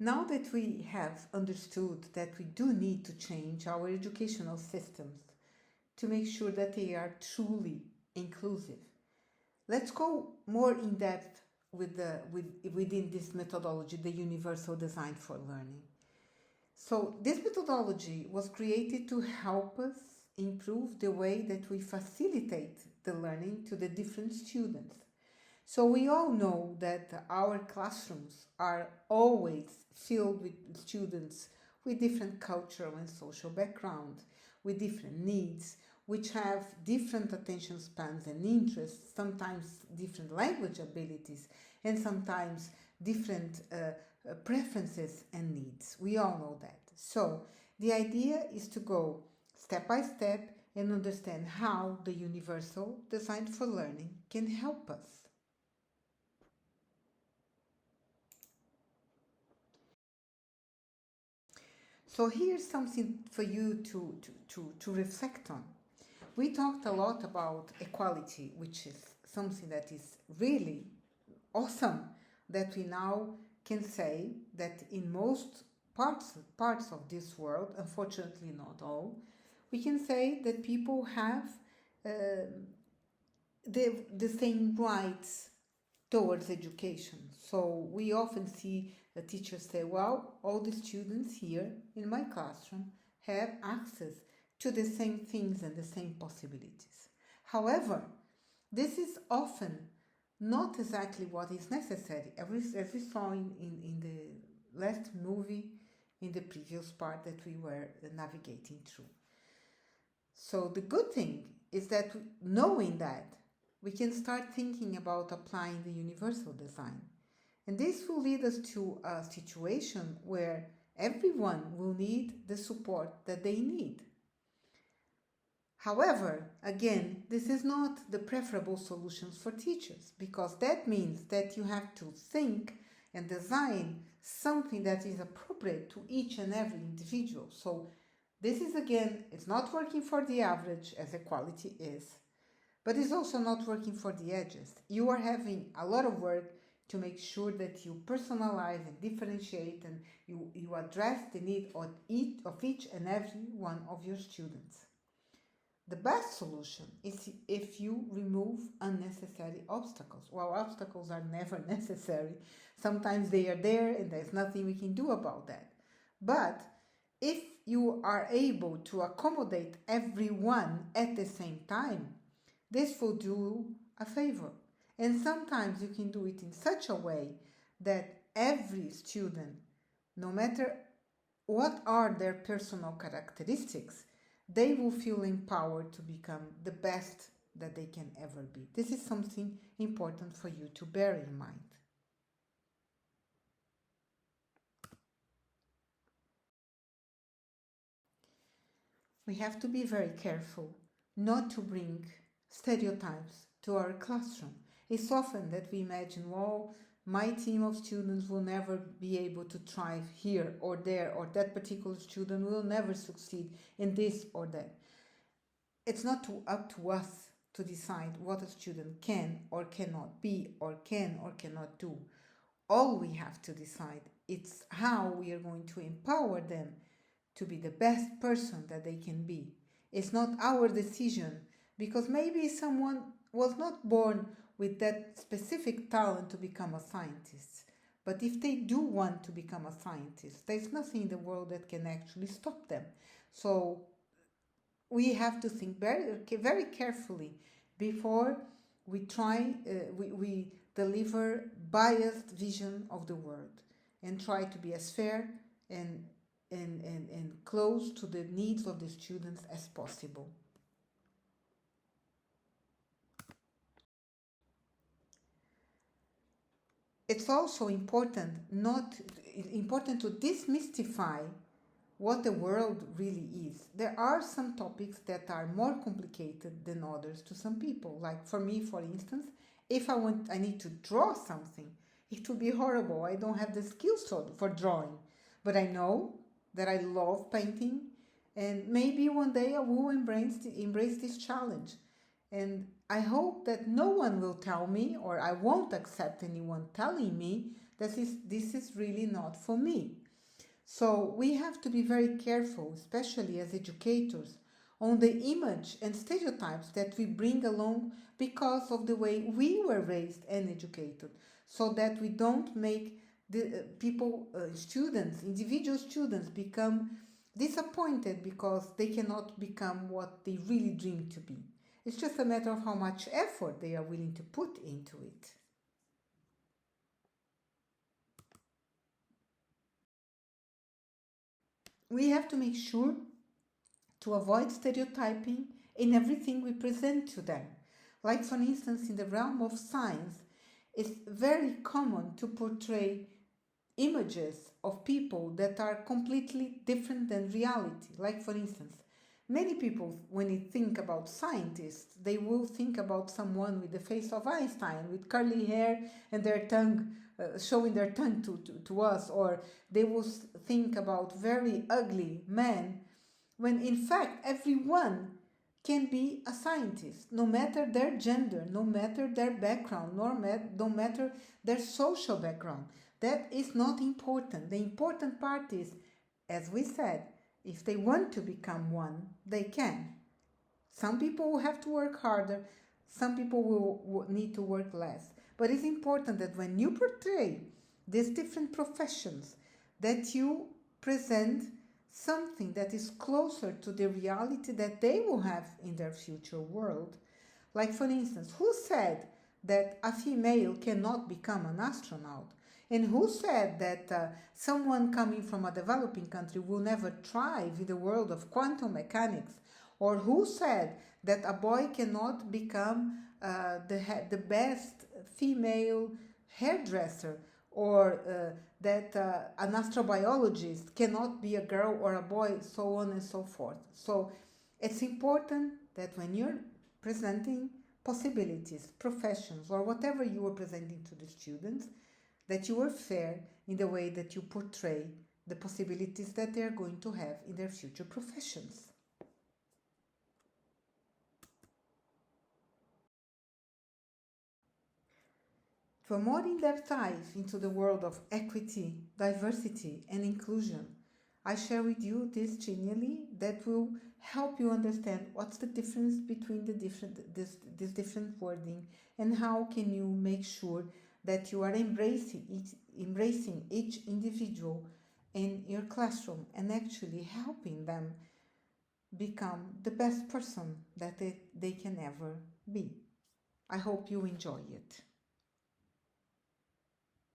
Now that we have understood that we do need to change our educational systems to make sure that they are truly inclusive, let's go more in depth within this methodology, the universal design for learning. So this methodology was created to help us improve the way that we facilitate the learning to the different students. So we all know that our classrooms are always filled with students with different cultural and social background, with different needs, which have different attention spans and interests, sometimes different language abilities, and sometimes different preferences and needs. We all know that. So the idea is to go step by step and understand how the universal design for learning can help us. So here's something for you to reflect on. We talked a lot about equality, which is something that is really awesome, that we now can say that in most parts of this world, unfortunately not all, we can say that people have uh, the same rights towards education. So we often see the teachers say, well, all the students here in my classroom have access to the same things and the same possibilities. However, this is often not exactly what is necessary, as we saw in the last movie, in the previous part that we were navigating through. So the good thing is that knowing that, we can start thinking about applying the universal design. And this will lead us to a situation where everyone will need the support that they need. However, again, this is not the preferable solutions for teachers, because that means that you have to think and design something that is appropriate to each and every individual. So this is, again, it's not working for the average as equality is, but it's also not working for the edges. You are having a lot of work to make sure that you personalize and differentiate and you address the need of each and every one of your students. The best solution is if you remove unnecessary obstacles. Well, obstacles are never necessary. Sometimes they are there and there's nothing we can do about that. But if you are able to accommodate everyone at the same time, this will do a favor. And sometimes you can do it in such a way that every student, no matter what are their personal characteristics, they will feel empowered to become the best that they can ever be. This is something important for you to bear in mind. We have to be very careful not to bring stereotypes to our classroom. It's often that we imagine, well, my team of students will never be able to thrive here or there, or that particular student will never succeed in this or that. It's not up to us to decide what a student can or cannot be, or can or cannot do. All we have to decide is how we are going to empower them to be the best person that they can be. It's not our decision, because maybe someone was not born with that specific talent to become a scientist. But if they do want to become a scientist, there's nothing in the world that can actually stop them. So we have to think very carefully before we we deliver biased vision of the world, and try to be as fair and close to the needs of the students as possible. It's also important to demystify what the world really is. There are some topics that are more complicated than others to some people. Like for me, for instance, if I need to draw something, it would be horrible. I don't have the skills for drawing, but I know that I love painting, and maybe one day I will embrace this challenge. And I hope that no one will tell me, or I won't accept anyone telling me that this is really not for me. So we have to be very careful, especially as educators, on the image and stereotypes that we bring along because of the way we were raised and educated, so that we don't make the students, individual students, become disappointed because they cannot become what they really dream to be. It's just a matter of how much effort they are willing to put into it. We have to make sure to avoid stereotyping in everything we present to them. Like, for instance, in the realm of science, it's very common to portray images of people that are completely different than reality. Like, for instance, many people, when they think about scientists, they will think about someone with the face of Einstein, with curly hair and their tongue, showing their tongue to us, or they will think about very ugly men, when in fact everyone can be a scientist, no matter their gender, no matter their background, no matter their social background. That is not important. The important part is, as we said, if they want to become one, they can. Some people will have to work harder, some people will need to work less. But it's important that when you portray these different professions, that you present something that is closer to the reality that they will have in their future world. Like, for instance, who said that a female cannot become an astronaut? And who said that someone coming from a developing country will never thrive in the world of quantum mechanics? Or who said that a boy cannot become the best female hairdresser? Or that an astrobiologist cannot be a girl or a boy, so on and so forth. So it's important that when you're presenting possibilities, professions, or whatever you are presenting to the students, that you are fair in the way that you portray the possibilities that they are going to have in their future professions. For a more in-depth dive into the world of equity, diversity, and inclusion, I share with you this genially that will help you understand what's the difference between this different wording, and how can you make sure that you are embracing each individual in your classroom and actually helping them become the best person that they can ever be. I hope you enjoy it.